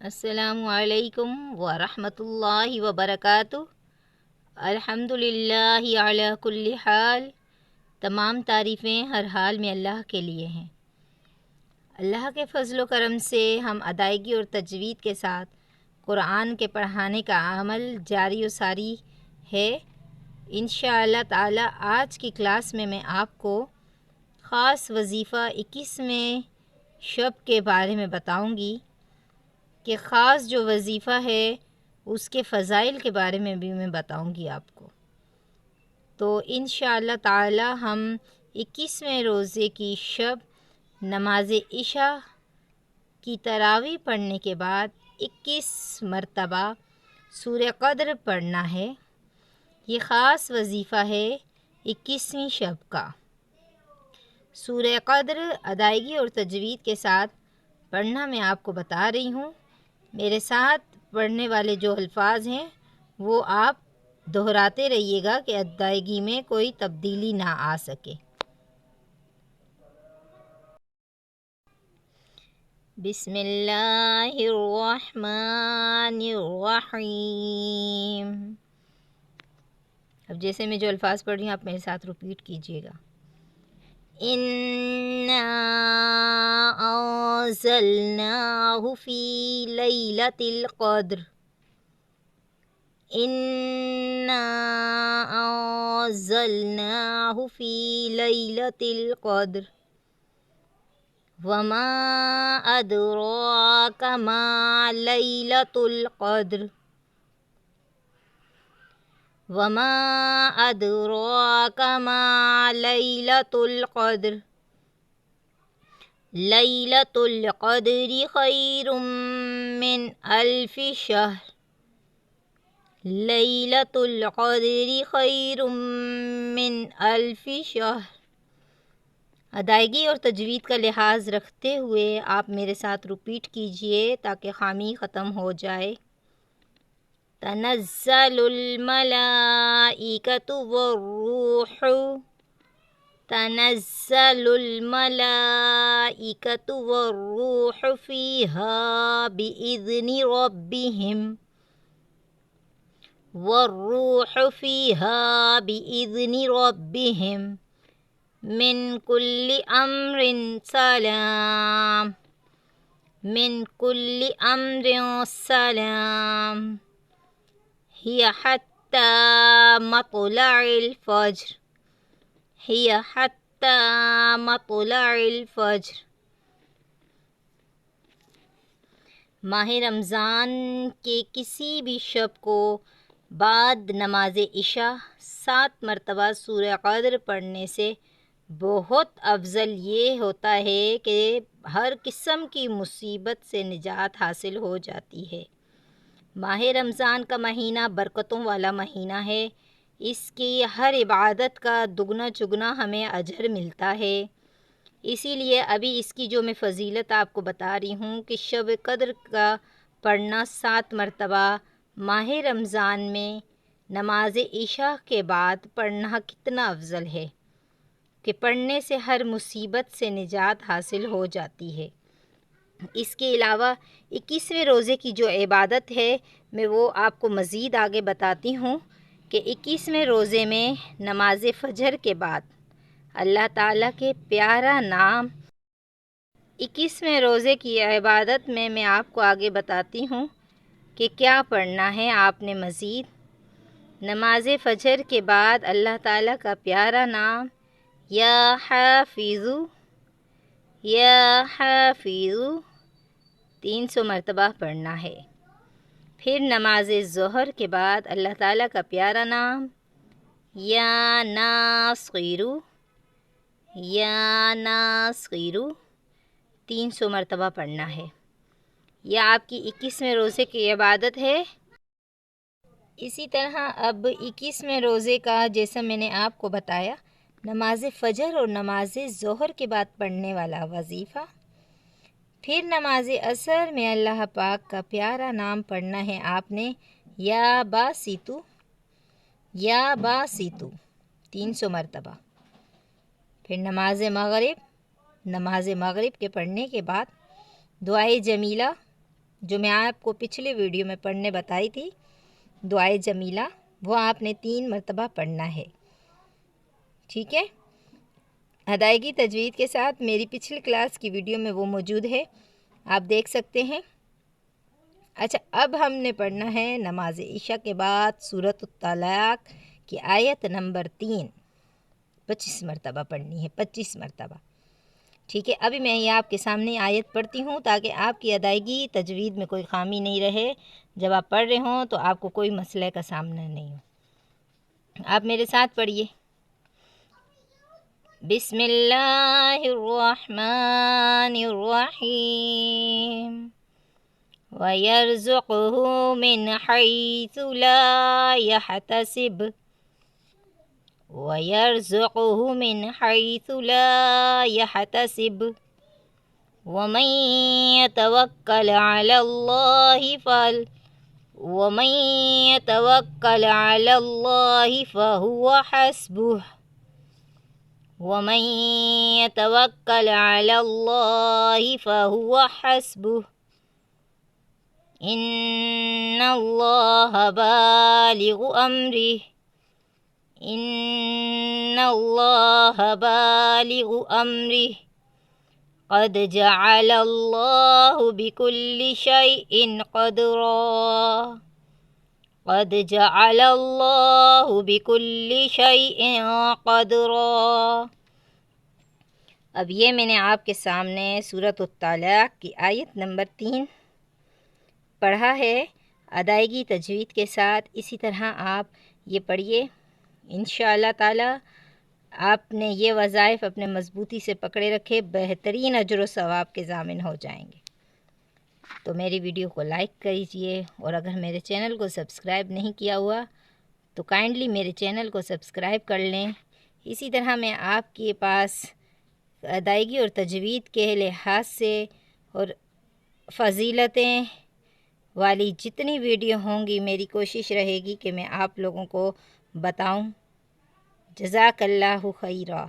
السلام علیکم ورحمۃ اللہ وبرکاتہ۔ الحمدللہ علی کل حال، تمام تعریفیں ہر حال میں اللہ کے لیے ہیں۔ اللہ کے فضل و کرم سے ہم ادائیگی اور تجوید کے ساتھ قرآن کے پڑھانے کا عمل جاری و ساری ہے۔ انشاءاللہ تعالی آج کی کلاس میں آپ کو خاص وظیفہ 21ویں شب کے بارے میں بتاؤں گی کہ خاص جو وظیفہ ہے اس کے فضائل کے بارے میں بھی میں بتاؤں گی آپ کو۔ تو انشاءاللہ تعالی ہم 21ویں روزے کی شب نماز عشاء کی تراویح پڑھنے کے بعد 21 مرتبہ سورہ قدر پڑھنا ہے۔ یہ خاص وظیفہ ہے 21ویں شب کا۔ سورہ قدر ادائیگی اور تجوید کے ساتھ پڑھنا میں آپ کو بتا رہی ہوں۔ میرے ساتھ پڑھنے والے جو الفاظ ہیں وہ آپ دہراتے رہیے گا کہ ادائیگی میں کوئی تبدیلی نہ آ سکے۔ بسم اللہ الرحمن الرحیم۔ اب جیسے میں جو الفاظ پڑھ رہی ہوں آپ میرے ساتھ ریپیٹ کیجیے گا۔ اِنَّا أَنزَلْنَاهُ فِي لَيْلَةِ الْقَدْرِ إِنَّا أَنزَلْنَاهُ فِي لَيْلَةِ الْقَدْرِ وَمَا أَدْرَاكَ مَا لَيْلَةُ الْقَدْرِ وَمَا أَدْرَاكَ مَا لَيْلَةُ الْقَدْرِ لَيْلَةُ الْقَدْرِ خَيْرٌ مِّنْ أَلْفِ شَهْرٍ لَيْلَةُ الْقَدْرِ خَيْرٌ مِّنْ أَلْفِ شَهْرٍ۔ ادائیگی اور تجوید کا لحاظ رکھتے ہوئے آپ میرے ساتھ ریپیٹ کیجئے تاکہ خامی ختم ہو جائے۔ تنزل الملائکۃ والروح تنزل الملائکۃ والروح فیہا بإذن ربہم من کل امر سلام ہی حتی مطلع الفجر۔ ماہ رمضان کے کسی بھی شب کو بعد نماز عشاء 7 مرتبہ سورہ قدر پڑھنے سے بہت افضل یہ ہوتا ہے کہ ہر قسم کی مصیبت سے نجات حاصل ہو جاتی ہے۔ ماہ رمضان کا مہینہ برکتوں والا مہینہ ہے۔ اس کی ہر عبادت کا دگنا چگنا ہمیں اجر ملتا ہے۔ اسی لیے ابھی اس کی جو میں فضیلت آپ کو بتا رہی ہوں کہ شب قدر کا پڑھنا 7 مرتبہ ماہ رمضان میں نماز عشاء کے بعد پڑھنا کتنا افضل ہے کہ پڑھنے سے ہر مصیبت سے نجات حاصل ہو جاتی ہے۔ اس کے علاوہ 21ویں روزے کی جو عبادت ہے میں وہ آپ کو مزید آگے بتاتی ہوں کہ 21ویں روزے میں نماز فجر کے بعد اللہ تعالیٰ کے پیارا نام 21ویں روزے کی عبادت میں آپ کو آگے بتاتی ہوں کہ کیا پڑھنا ہے آپ نے مزید۔ نماز فجر کے بعد اللہ تعالیٰ کا پیارا نام یا حافظو 300 مرتبہ پڑھنا ہے۔ پھر نماز ظہر کے بعد اللہ تعالیٰ کا پیارا نام یا ناصر 300 مرتبہ پڑھنا ہے۔ یہ آپ کی 21ویں روزے کی عبادت ہے۔ اسی طرح اب 21ویں روزے کا جیسا میں نے آپ کو بتایا نماز فجر اور نماز ظہر کے بعد پڑھنے والا وظیفہ، پھر نماز عصر میں اللہ پاک کا پیارا نام پڑھنا ہے آپ نے یا باسطو 300 مرتبہ۔ پھر نماز مغرب کے پڑھنے کے بعد دعائے جمیلہ جو میں آپ کو پچھلے ویڈیو میں پڑھنے بتائی تھی دعائے جمیلہ، وہ آپ نے 3 مرتبہ پڑھنا ہے، ٹھیک ہے؟ ادائیگی تجوید کے ساتھ میری پچھلی کلاس کی ویڈیو میں وہ موجود ہے، آپ دیکھ سکتے ہیں۔ اچھا، اب ہم نے پڑھنا ہے نماز عشاء کے بعد سورۃ الطلاق کی آیت نمبر 3 25 مرتبہ پڑھنی ہے، 25 مرتبہ، ٹھیک ہے؟ ابھی میں یہ آپ کے سامنے آیت پڑھتی ہوں تاکہ آپ کی ادائیگی تجوید میں کوئی خامی نہیں رہے، جب آپ پڑھ رہے ہوں تو آپ کو کوئی مسئلے کا سامنا نہیں ہو۔ آپ میرے ساتھ پڑھیے، بسم اللہ الرحمن الرحیم، وَيَرْزُقْهُ مِنْ حَيْثُ لَا يَحْتَسِبُ، وَيَرْزُقْهُ مِنْ حَيْثُ لَا يَحْتَسِبُ، وَمَنْ يَتَوَكَّلْ عَلَى اللَّهِ فَهُوَ حَسْبُهُ، وَمَنْ يَتَوَكَّلْ عَلَى اللَّهِ فَهُوَ حَسْبُهُ، إِنَّ اللَّهَ بالغ أمره، إِنَّ اللَّهَ بالغ أمره، قد جعل الله بكل شيء قدرا، قد جعل الله بكل شيء قدرا۔ اب یہ میں نے آپ کے سامنے سورۃ الطلاق کی آیت نمبر 3 پڑھا ہے ادائیگی تجوید کے ساتھ۔ اسی طرح آپ یہ پڑھیے، انشاءاللہ تعالی آپ نے یہ وظائف اپنے مضبوطی سے پکڑے رکھے، بہترین اجر و ثواب کے ضامن ہو جائیں گے۔ تو میری ویڈیو کو لائک کیجیے، اور اگر میرے چینل کو سبسکرائب نہیں کیا ہوا تو کائنڈلی میرے چینل کو سبسکرائب کر لیں۔ اسی طرح میں آپ کے پاس ادائیگی اور تجوید کے لحاظ سے اور فضیلتیں والی جتنی ویڈیو ہوں گی، میری کوشش رہے گی کہ میں آپ لوگوں کو بتاؤں۔ جزاک اللہ خیرہ۔